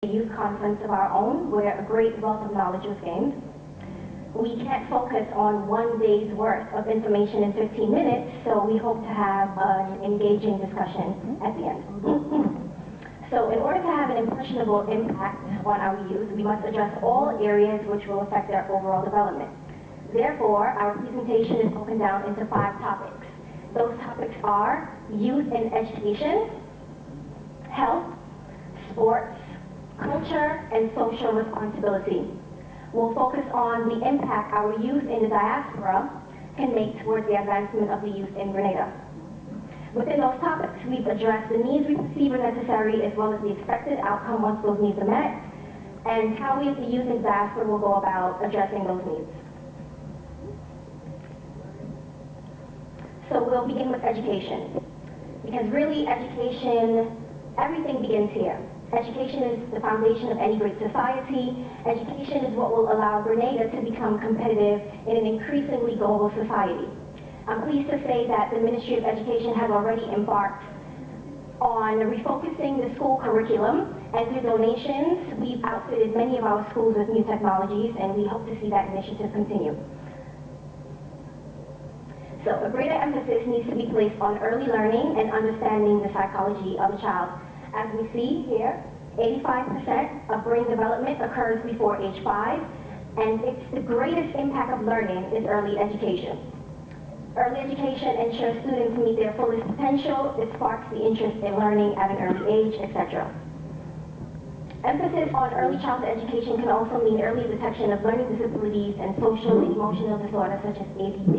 a youth conference of our own where a great wealth of knowledge was gained. We can't focus on one day's worth of information in 15 minutes, so we hope to have an engaging discussion at the end. So in order to have an impressionable impact on our youth, we must address all areas which will affect their overall development. Therefore, our presentation is broken down into 5 topics. Those topics are youth and education, health, sports, culture, and social responsibility. We'll focus on the impact our youth in the diaspora can make towards the advancement of the youth in Grenada. Within those topics, we've addressed the needs we perceive are necessary as well as the expected outcome once those needs are met, and how we as the youth in the diaspora will go about addressing those needs. So we'll begin with education, because really education, everything begins here. Education is the foundation of any great society. Education is what will allow Grenada to become competitive in an increasingly global society. I'm pleased to say that the Ministry of Education has already embarked on refocusing the school curriculum, and through donations, we've outfitted many of our schools with new technologies, and we hope to see that initiative continue. So a greater emphasis needs to be placed on early learning and understanding the psychology of a child. As we see here, 85% of brain development occurs before age 5, and it's the greatest impact of learning is early education. Early education ensures students meet their fullest potential, it sparks the interest in learning at an early age, etc. Emphasis on early childhood education can also mean early detection of learning disabilities and social and emotional disorders such as ADD,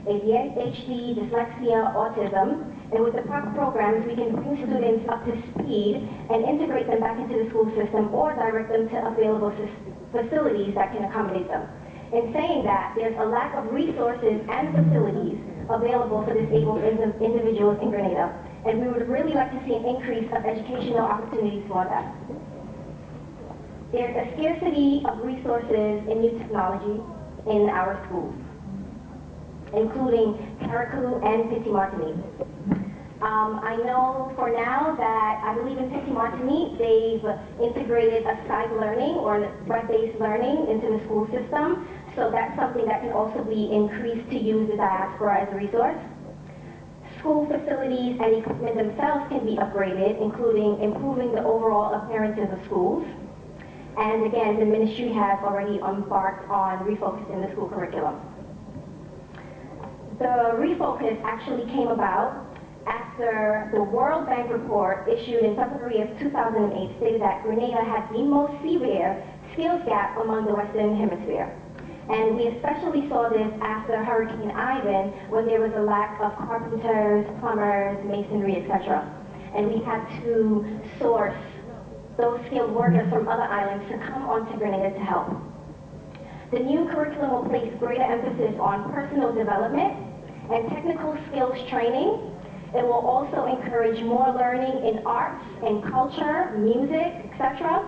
ADHD, dyslexia, autism, and with the proper programs, we can bring students up to speed and integrate them back into the school system or direct them to available facilities that can accommodate them. In saying that, there's a lack of resources and facilities available for disabled individuals in Grenada, and we would really like to see an increase of educational opportunities for them. There's a scarcity of resources in new technology in our schools, including Carriacou and Petit Martinique. I know for now that I believe in Petit Martinique they've integrated a Skype learning or web-based learning into the school system, so that's something that can also be increased to use the diaspora as a resource. School facilities and equipment themselves can be upgraded, including improving the overall appearances of schools. And again, the ministry has already embarked on refocusing the school curriculum. The refocus actually came about after the World Bank report issued in February of 2008 stated that Grenada had the most severe skills gap among the Western Hemisphere. And we especially saw this after Hurricane Ivan, when there was a lack of carpenters, plumbers, masonry, etc. And we had to source those skilled workers from other islands to come onto Grenada to help. The new curriculum will place greater emphasis on personal development and technical skills training. It will also encourage more learning in arts and culture, music, etc.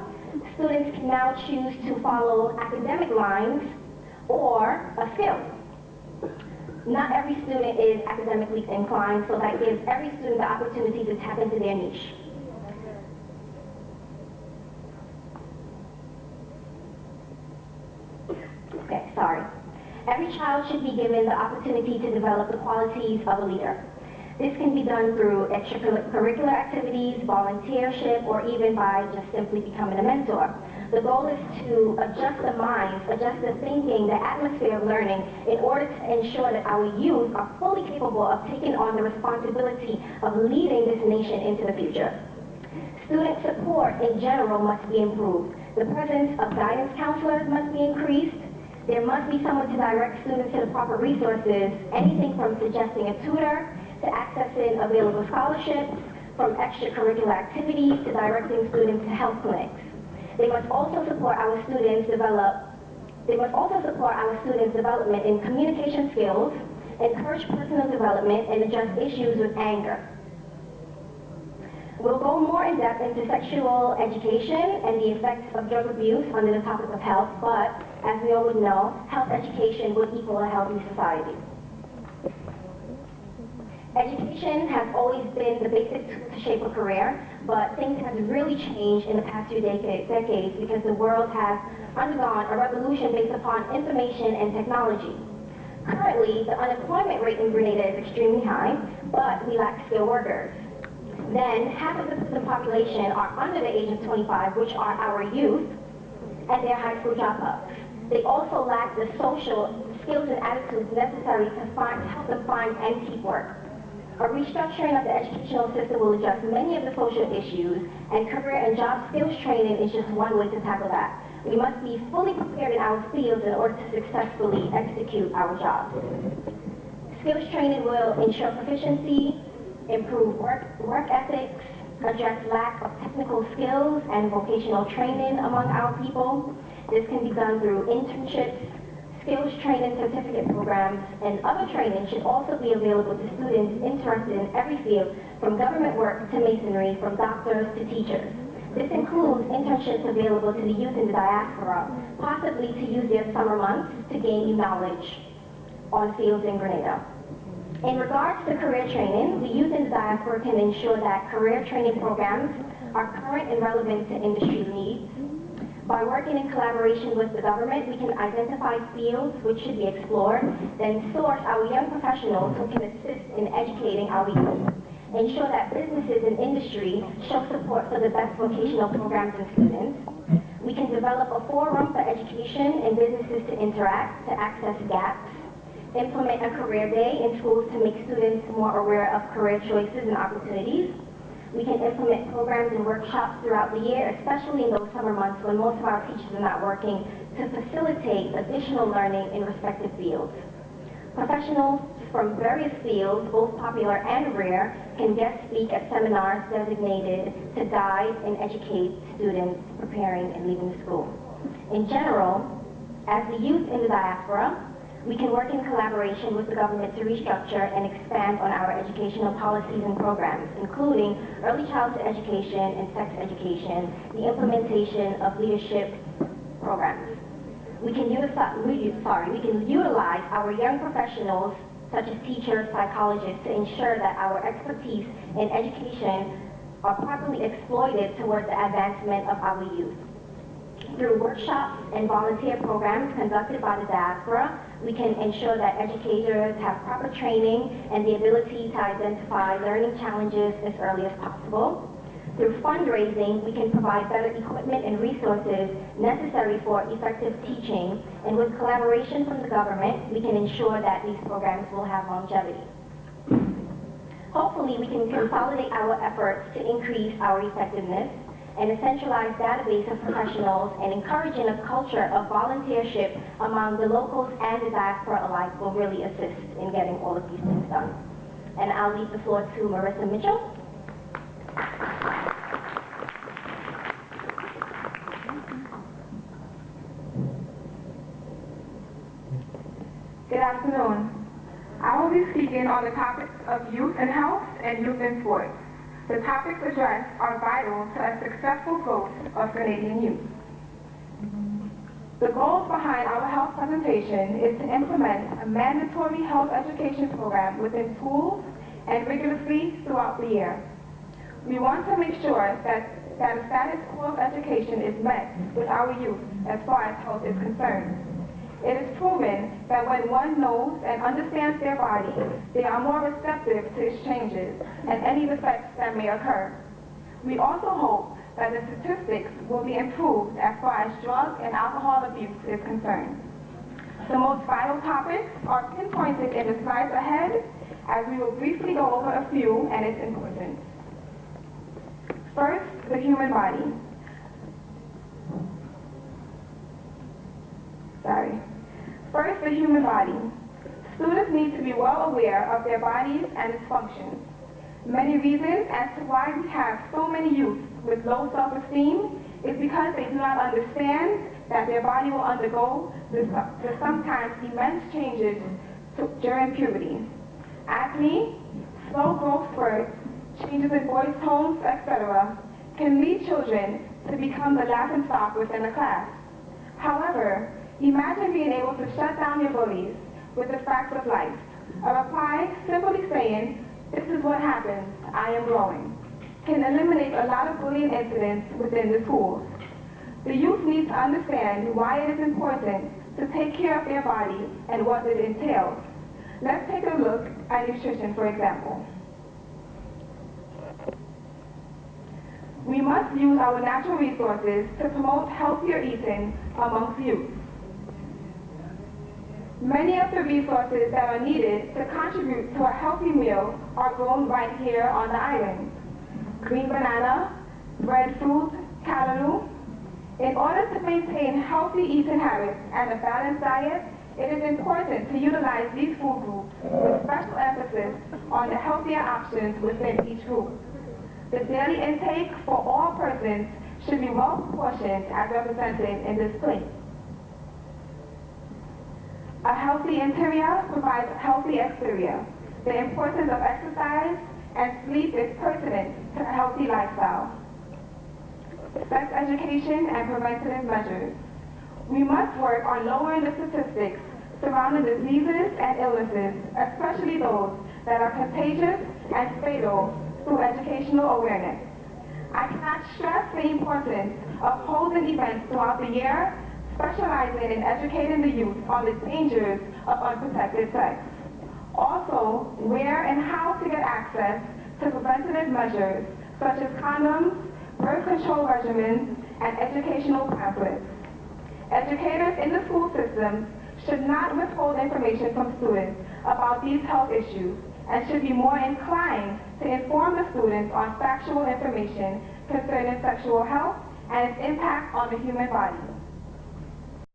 Students can now choose to follow academic lines or a skill. Not every student is academically inclined, so that gives every student the opportunity to tap into their niche. Okay, sorry. Every child should be given the opportunity to develop the qualities of a leader. This can be done through extracurricular activities, volunteership, or even by just simply becoming a mentor. The goal is to adjust the minds, adjust the thinking, the atmosphere of learning in order to ensure that our youth are fully capable of taking on the responsibility of leading this nation into the future. Student support in general must be improved. The presence of guidance counselors must be increased. There must be someone to direct students to the proper resources, anything from suggesting a tutor to accessing available scholarships, from extracurricular activities to directing students to health clinics. They must also support our students' development in communication skills, encourage personal development, and address issues with anger. We'll go more in depth into sexual education and the effects of drug abuse under the topic of health, but as we all would know, health education would equal a healthy society. Education has always been the basic tool to shape a career, but things have really changed in the past few decades because the world has undergone a revolution based upon information and technology. Currently, the unemployment rate in Grenada is extremely high, but we lack skilled workers. Then, half of the prison population are under the age of 25, which are our youth, and they're high school dropouts. They also lack the social skills and attitudes necessary to help them find and keep work. A restructuring of the educational system will address many of the social issues, and career and job skills training is just one way to tackle that. We must be fully prepared in our fields in order to successfully execute our jobs. Skills training will ensure proficiency, improve work ethics, address lack of technical skills and vocational training among our people. This can be done through internships, skills training certificate programs, and other training should also be available to students interested in every field, from government work to masonry, from doctors to teachers. This includes internships available to the youth in the diaspora, possibly to use their summer months to gain new knowledge on fields in Grenada. In regards to career training, the youth in the diaspora can ensure that career training programs are current and relevant to industry needs. By working in collaboration with the government, we can identify fields which should be explored, then source our young professionals who can assist in educating our youth. Ensure that businesses and industry show support for the best vocational programs and students. We can develop a forum for education and businesses to interact, to access gaps. Implement a career day in schools to make students more aware of career choices and opportunities. We can implement programs and workshops throughout the year, especially in those summer months when most of our teachers are not working, to facilitate additional learning in respective fields. Professionals from various fields, both popular and rare, can guest speak at seminars designated to guide and educate students preparing and leaving school. In general, as the youth in the diaspora, we can work in collaboration with the government to restructure and expand on our educational policies and programs, including early childhood education and sex education, the implementation of leadership programs. We can utilize our young professionals, such as teachers, psychologists, to ensure that our expertise in education are properly exploited toward the advancement of our youth. Through workshops and volunteer programs conducted by the diaspora, we can ensure that educators have proper training and the ability to identify learning challenges as early as possible. Through fundraising, we can provide better equipment and resources necessary for effective teaching, and with collaboration from the government, we can ensure that these programs will have longevity. Hopefully, we can consolidate our efforts to increase our effectiveness, and a centralized database of professionals and encouraging a culture of volunteership among the locals and the diaspora alike will really assist in getting all of these things done. And I'll leave the floor to Marissa Mitchell. Good afternoon. I will be speaking on the topics of youth and health and youth in sports. The topics addressed are vital to a successful growth of Grenadian youth. The goals behind our health presentation is to implement a mandatory health education program within schools and rigorously throughout the year. We want to make sure that the status quo of education is met with our youth as far as health is concerned. It is proven that when one knows and understands their body, they are more receptive to its changes and any defects that may occur. We also hope that the statistics will be improved as far as drug and alcohol abuse is concerned. The most vital topics are pinpointed in the slides ahead, as we will briefly go over a few and its importance. First, the human body. First, the human body. Students need to be well aware of their bodies and its functions. Many reasons as to why we have so many youth with low self-esteem is because they do not understand that their body will undergo the sometimes immense changes during puberty. Acne, slow growth spurts, changes in voice tones, etc., can lead children to become the laughingstock within a class. However, imagine being able to shut down your bullies with the facts of life. A reply simply saying, This is what happens, I am growing, can eliminate a lot of bullying incidents within the schools. The youth need to understand why it is important to take care of their body and what it entails. Let's take a look at nutrition, for example. We must use our natural resources to promote healthier eating amongst youth. Many of the resources that are needed to contribute to a healthy meal are grown right here on the island. Green banana, breadfruit, callaloo. In order to maintain healthy eating habits and a balanced diet, it is important to utilize these food groups with special emphasis on the healthier options within each group. The daily intake for all persons should be well proportioned as represented in this plate. A healthy interior provides a healthy exterior. The importance of exercise and sleep is pertinent to a healthy lifestyle. Sex education and preventative measures. We must work on lowering the statistics surrounding diseases and illnesses, especially those that are contagious and fatal, through educational awareness. I cannot stress the importance of holding events throughout the year, specializing in educating the youth on the dangers of unprotected sex. Also, where and how to get access to preventative measures such as condoms, birth control regimens, and educational pamphlets. Educators in the school system should not withhold information from students about these health issues and should be more inclined to inform the students on factual information concerning sexual health and its impact on the human body.